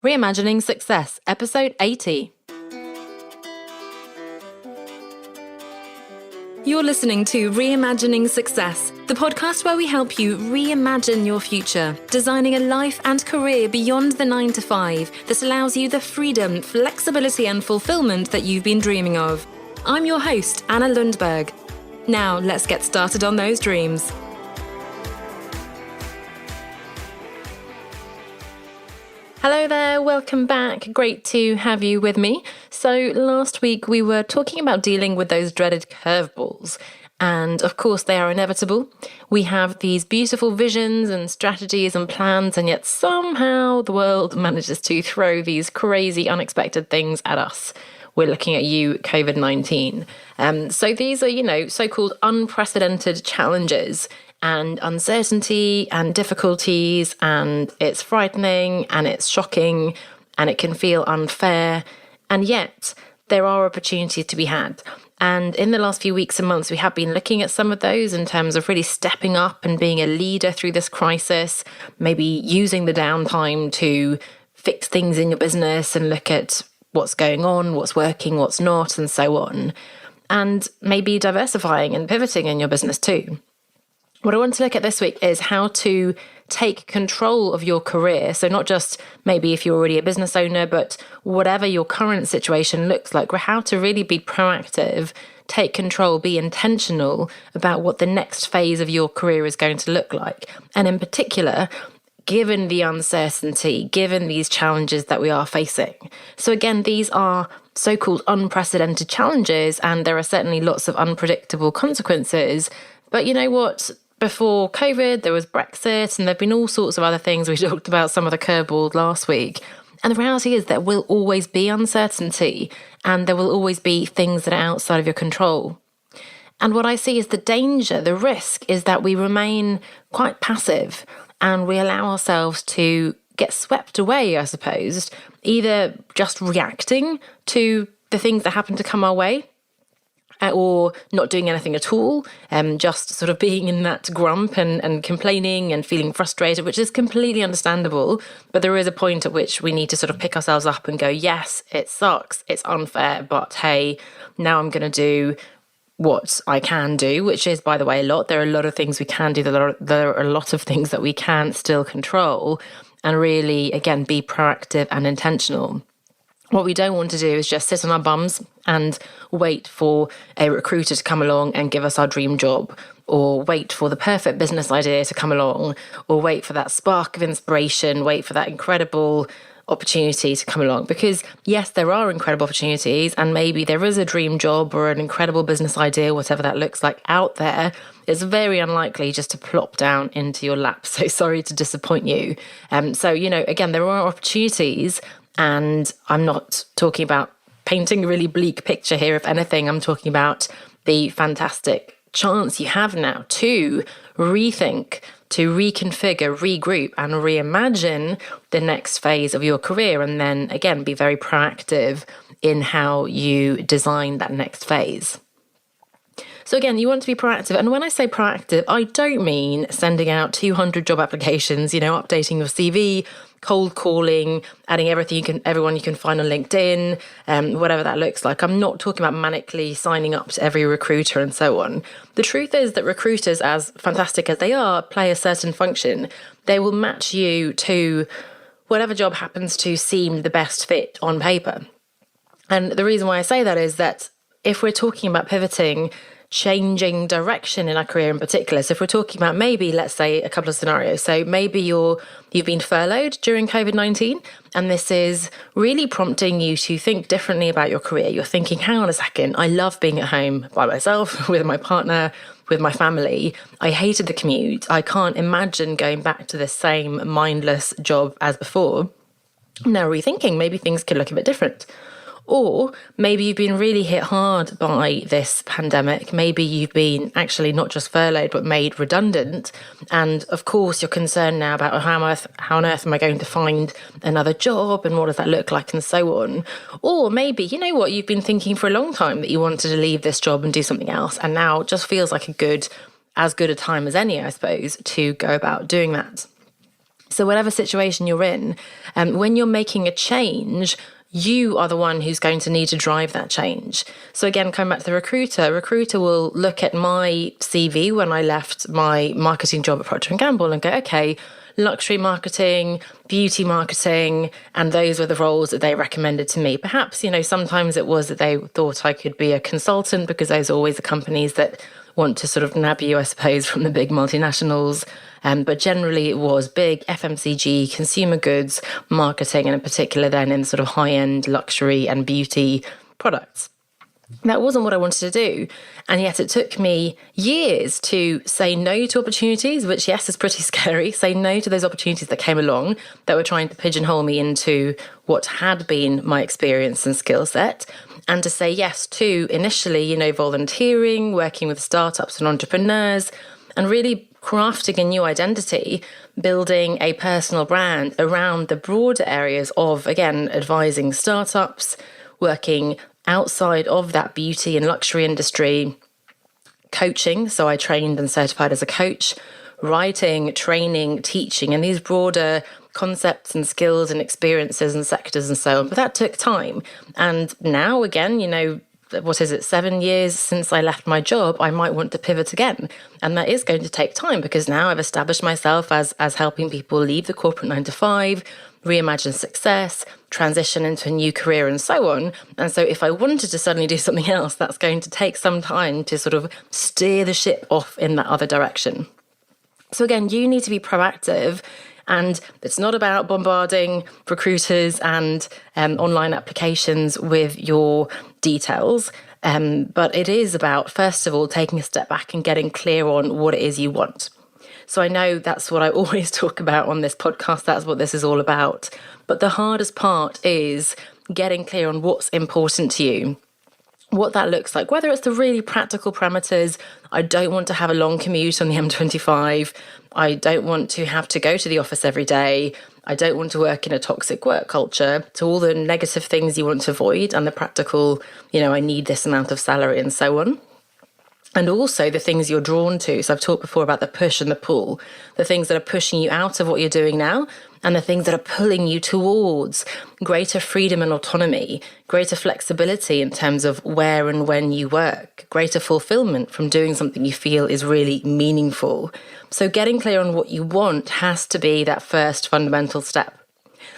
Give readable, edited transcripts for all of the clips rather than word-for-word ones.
Reimagining Success, Episode 80. You're listening to Reimagining Success, the podcast where we help you reimagine your future, designing a life and career beyond the 9 to 5 that allows you the freedom, flexibility and fulfillment that you've been dreaming of. I'm your host, Anna Lundberg. Now, let's get started on those dreams. Hello there, welcome back. Great to have you with me. So last week we were talking about dealing with those dreaded curveballs. And of course they are inevitable. We have these beautiful visions and strategies and plans, and yet somehow the world manages to throw these crazy, unexpected things at us. We're looking at you, COVID-19. So these are, so-called unprecedented challenges and uncertainty and difficulties, and it's frightening and it's shocking and it can feel unfair. And yet there are opportunities to be had. And in the last few weeks and months, we have been looking at some of those in terms of really stepping up and being a leader through this crisis, maybe using the downtime to fix things in your business and look at what's going on, what's working, what's not, and so on. And maybe diversifying and pivoting in your business too. What I want to look at this week is how to take control of your career. So not just maybe if you're already a business owner, but whatever your current situation looks like, how to really be proactive, take control, be intentional about what the next phase of your career is going to look like. And in particular, given the uncertainty, given these challenges that we are facing. So again, these are so-called unprecedented challenges, and there are certainly lots of unpredictable consequences. But you know what? Before COVID, there was Brexit, and there have been all sorts of other things. We talked about some of the curveballs last week. And the reality is there will always be uncertainty, and there will always be things that are outside of your control. And what I see is the danger, the risk, is that we remain quite passive and we allow ourselves to get swept away, I suppose, either just reacting to the things that happen to come our way, or not doing anything at all, just sort of being in that grump and complaining and feeling frustrated, which is completely understandable. But there is a point at which we need to sort of pick ourselves up and go, yes, it sucks, it's unfair, but hey, now I'm going to do what I can do, which is, by the way, a lot. There are a lot of things we can do. There are a lot of things that we can still control, and really, again, be proactive and intentional. What we don't want to do is just sit on our bums and wait for a recruiter to come along and give us our dream job, or wait for the perfect business idea to come along, or wait for that spark of inspiration, wait for that incredible opportunity to come along. Because yes, there are incredible opportunities, and maybe there is a dream job or an incredible business idea, whatever that looks like out there. It's very unlikely just to plop down into your lap. So sorry to disappoint you. Again, there are opportunities. And I'm not talking about painting a really bleak picture here. If anything, I'm talking about the fantastic chance you have now to rethink, to reconfigure, regroup, and reimagine the next phase of your career. And then, again, be very proactive in how you design that next phase. So again, you want to be proactive. And when I say proactive, I don't mean sending out 200 job applications, updating your CV, cold calling, adding everyone you can find on LinkedIn, whatever that looks like. I'm not talking about manically signing up to every recruiter and so on. The truth is that recruiters, as fantastic as they are, play a certain function. They will match you to whatever job happens to seem the best fit on paper. And the reason why I say that is that if we're talking about pivoting, changing direction in our career in particular. So if we're talking about maybe, let's say, a couple of scenarios. So maybe you've been furloughed during COVID-19, and this is really prompting you to think differently about your career. You're thinking, hang on a second, I love being at home by myself, with my partner, with my family. I hated the commute. I can't imagine going back to the same mindless job as before. Now rethinking, maybe things could look a bit different. Or maybe you've been really hit hard by this pandemic. Maybe you've been actually not just furloughed, but made redundant. And of course, you're concerned now about how on earth am I going to find another job, and what does that look like, and so on. Or maybe, you've been thinking for a long time that you wanted to leave this job and do something else. And now it just feels like as good a time as any, I suppose, to go about doing that. So whatever situation you're in, when you're making a change, you are the one who's going to need to drive that change. So again, coming back to the recruiter, a recruiter will look at my CV when I left my marketing job at Procter & Gamble and go, okay, luxury marketing, beauty marketing, and those were the roles that they recommended to me. Perhaps, sometimes it was that they thought I could be a consultant, because those are always the companies that want to sort of nab you, I suppose, from the big multinationals. But generally it was big FMCG, consumer goods, marketing, and in particular then in sort of high-end luxury and beauty products. That wasn't what I wanted to do. And yet it took me years to say no to opportunities, which, yes, is pretty scary. Say no to those opportunities that came along that were trying to pigeonhole me into what had been my experience and skill set. And to say yes to initially, volunteering, working with startups and entrepreneurs, and really crafting a new identity, building a personal brand around the broader areas of, again, advising startups, working outside of that beauty and luxury industry, coaching. So I trained and certified as a coach, writing, training, teaching, and these broader concepts and skills and experiences and sectors and so on. But that took time. And now, again, 7 years since I left my job, I might want to pivot again. And that is going to take time, because now I've established myself as helping people leave the corporate 9 to 5, reimagine success, transition into a new career, and so on. And so if I wanted to suddenly do something else, that's going to take some time to sort of steer the ship off in that other direction. So again, you need to be proactive. And it's not about bombarding recruiters and online applications with your details, but it is about, first of all, taking a step back and getting clear on what it is you want. So I know that's what I always talk about on this podcast. That's what this is all about. But the hardest part is getting clear on what's important to you, what that looks like, whether it's the really practical parameters. I don't want to have a long commute on the M25. I don't want to have to go to the office every day. I don't want to work in a toxic work culture. So all the negative things you want to avoid, and the practical, I need this amount of salary and so on. And also the things you're drawn to. So I've talked before about the push and the pull, the things that are pushing you out of what you're doing now, and the things that are pulling you towards greater freedom and autonomy, greater flexibility in terms of where and when you work, greater fulfillment from doing something you feel is really meaningful. So getting clear on what you want has to be that first fundamental step.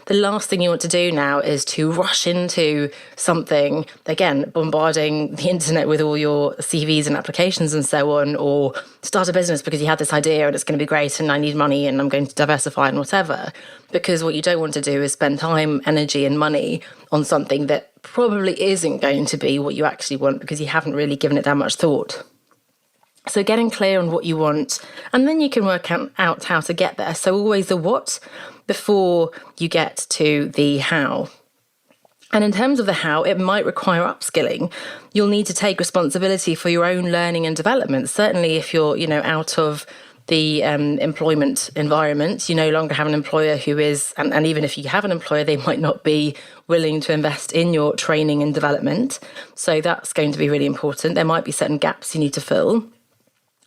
The last thing you want to do now is to rush into something, again, bombarding the internet with all your CVs and applications and so on, or start a business because you had this idea and it's going to be great and I need money and I'm going to diversify and whatever. Because what you don't want to do is spend time, energy and money on something that probably isn't going to be what you actually want, because you haven't really given it that much thought. So getting clear on what you want, and then you can work out how to get there. So always the what before you get to the how. And in terms of the how, it might require upskilling. You'll need to take responsibility for your own learning and development. Certainly if you're, out of the employment environment, you no longer have an employer who is, and even if you have an employer, they might not be willing to invest in your training and development. So that's going to be really important. There might be certain gaps you need to fill.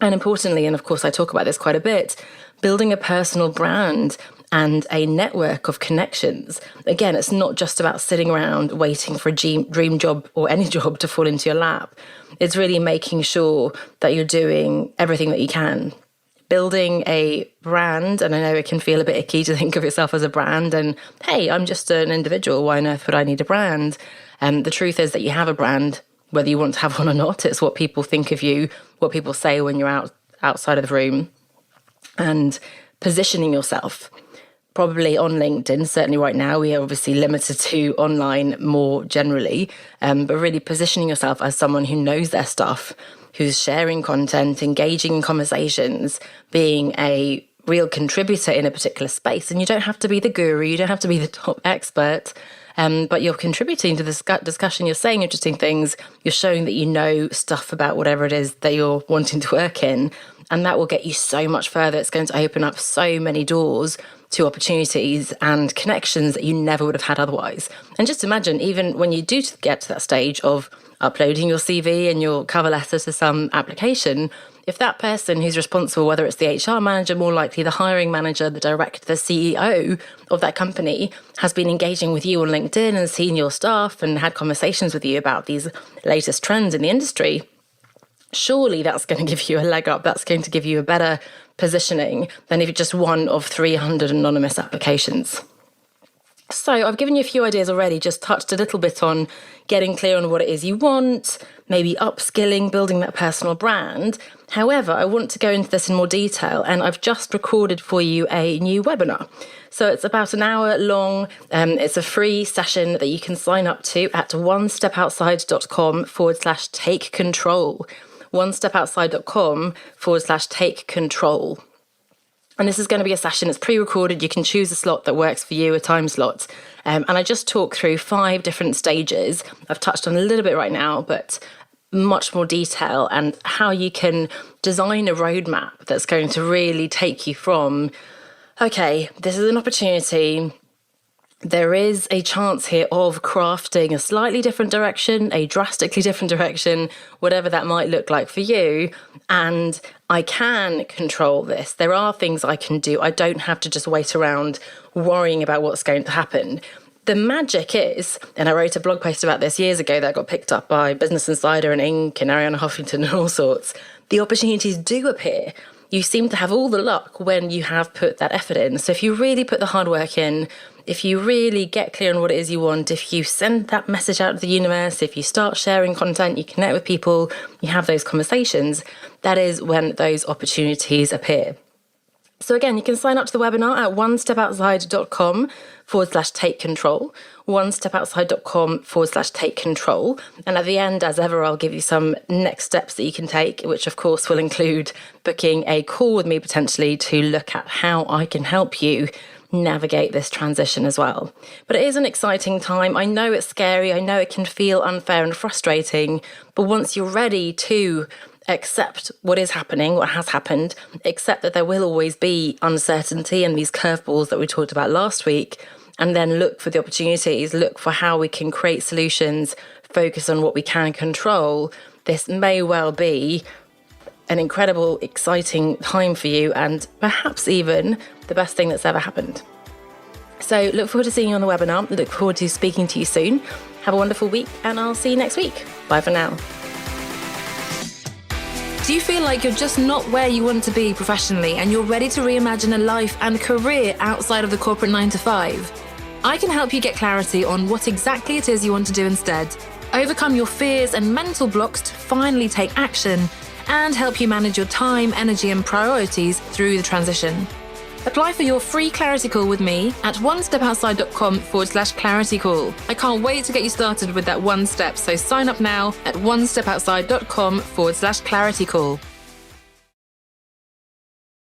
And importantly, and of course I talk about this quite a bit, building a personal brand and a network of connections. Again, it's not just about sitting around waiting for a dream job or any job to fall into your lap. It's really making sure that you're doing everything that you can. Building a brand, and I know it can feel a bit icky to think of yourself as a brand, and hey, I'm just an individual, why on earth would I need a brand? The truth is that you have a brand, whether you want to have one or not. It's what people think of you, what people say when you're outside of the room, and positioning yourself. Probably on LinkedIn, certainly right now, we are obviously limited to online more generally, but really positioning yourself as someone who knows their stuff, who's sharing content, engaging in conversations, being a real contributor in a particular space. And you don't have to be the guru, you don't have to be the top expert, but you're contributing to the discussion, you're saying interesting things, you're showing that you know stuff about whatever it is that you're wanting to work in, and that will get you so much further. It's going to open up so many doors to opportunities and connections that you never would have had otherwise. And just imagine, even when you do get to that stage of uploading your CV and your cover letter to some application, if that person who's responsible, whether it's the HR manager, more likely the hiring manager, the director, the CEO of that company, has been engaging with you on LinkedIn and seen your stuff and had conversations with you about these latest trends in the industry, surely that's going to give you a leg up. That's going to give you a better positioning than if you're just one of 300 anonymous applications. So I've given you a few ideas already, just touched a little bit on getting clear on what it is you want, maybe upskilling, building that personal brand. However, I want to go into this in more detail, and I've just recorded for you a new webinar. So it's about an hour long. It's a free session that you can sign up to at onestepoutside.com/take control. onestepoutside.com/take control. And this is going to be a session that's pre-recorded. You can choose a slot that works for you, a time slot. And I just talk through 5 different stages. I've touched on a little bit right now, but much more detail, and how you can design a roadmap that's going to really take you from, okay, this is an opportunity. There is a chance here of crafting a slightly different direction, a drastically different direction, whatever that might look like for you. And I can control this. There are things I can do. I don't have to just wait around worrying about what's going to happen. The magic is, and I wrote a blog post about this years ago that got picked up by Business Insider and Inc. and Arianna Huffington and all sorts, the opportunities do appear. You seem to have all the luck when you have put that effort in. So if you really put the hard work in, if you really get clear on what it is you want, if you send that message out to the universe, if you start sharing content, you connect with people, you have those conversations, that is when those opportunities appear. So again, you can sign up to the webinar at onestepoutside.com/take control, onestepoutside.com/take control. And at the end, as ever, I'll give you some next steps that you can take, which of course will include booking a call with me potentially to look at how I can help you navigate this transition as well. But it is an exciting time. I know it's scary. I know it can feel unfair and frustrating. But once you're ready to accept what is happening, what has happened, accept that there will always be uncertainty and these curveballs that we talked about last week, and then look for the opportunities, look for how we can create solutions, focus on what we can control, this may well be an incredible, exciting time for you, and perhaps even the best thing that's ever happened. So look forward to seeing you on the webinar. Look forward to speaking to you soon. Have a wonderful week, and I'll see you next week. Bye for now. Do you feel like you're just not where you want to be professionally, and you're ready to reimagine a life and career outside of the corporate 9-to-5? I can help you get clarity on what exactly it is you want to do instead, overcome your fears and mental blocks to finally take action, and help you manage your time, energy, and priorities through the transition. Apply for your free clarity call with me at onestepoutside.com/clarity call. I can't wait to get you started with that one step, so sign up now at onestepoutside.com/clarity call.